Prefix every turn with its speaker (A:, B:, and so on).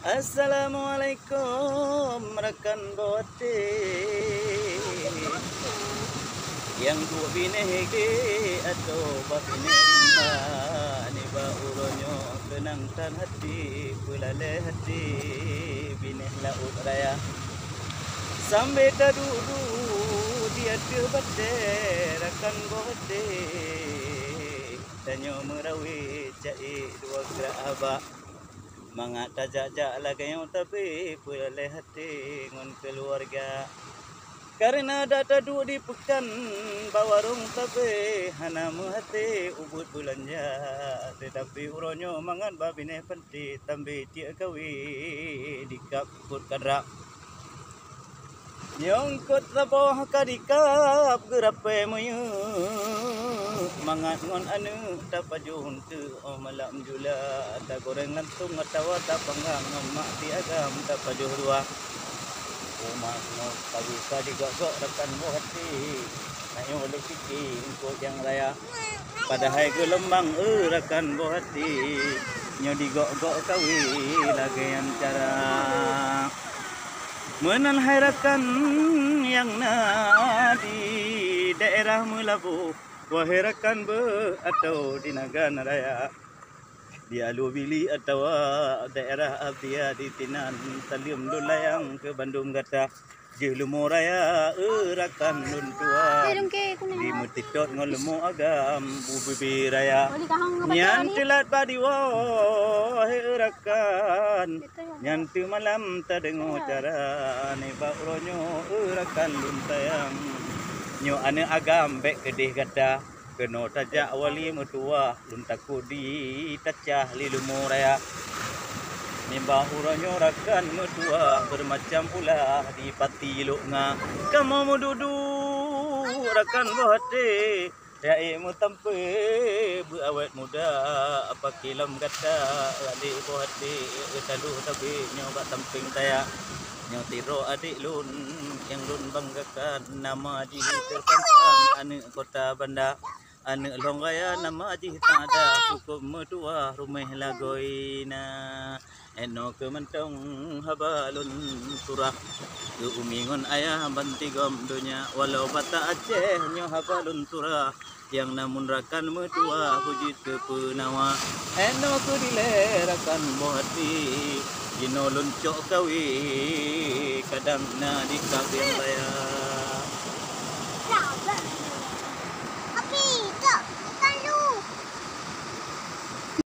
A: Assalamualaikum rekan bote yang dua binege atau babine rimba ni ba uronyo kenangkan hati pulale hati bineh laut raya sampai tadudu dia tebate rekan bote tanyo merawi cai dua geraba mangat tajak lagi yang tapi pulale hati ngon keluarga karena data dua di pekan bawarung tapi hana hati ubud belanja tetapi uronyo mangan babine penti tambi dia kawi di kaput kadrak nyongkot laboh kadikap gerape moyo mangat ngon anu tapajun tu malam jula ta goreng lantung atawa ta panggang ngon mak tiagam tapajuh dua umat no pagi digok-gok rekan hati ayo boleh fikir untuk yang raya padahal ke lembang rekan hati nyo digok-gok kawi lagi yang cara menan hairakan yang di daerah Melabu wahai rekan atau di Nagan Raya di Alubili atau daerah Abdia di Tinan Talium Dulayang ke Bandung Gata Jelumo Raya rekan nun tua di Mutitot ngolemo agam bubibi raya nyan telat badi wahai rekan nyan tu malam tadengo cara ne ba uronyo rekan luntayang nyo ane agam bek kedih gata keno tajak wali mutua luntaku di tacah lilumu raya nimba uronyo rakan mutua bermacam pula di pati lunga kamu mududu rakan bohate ya imu tampe awet muda apa kilam kata adik bohate talu tapi nyoba tamping taya nyo tiro adik lun yang lun banggakan nama di terpantang ane kota banda ane longgaya nama di tak ada cukup medua rumah lagoina eno kementong habalun surah ke umingon ayah bantigom dunya walau bata Aceh nyo habalun surah yang namun rakan medua hujit ke penawa eno ku dilerakan bohati Gino luncok kawi kadang na di kabin raya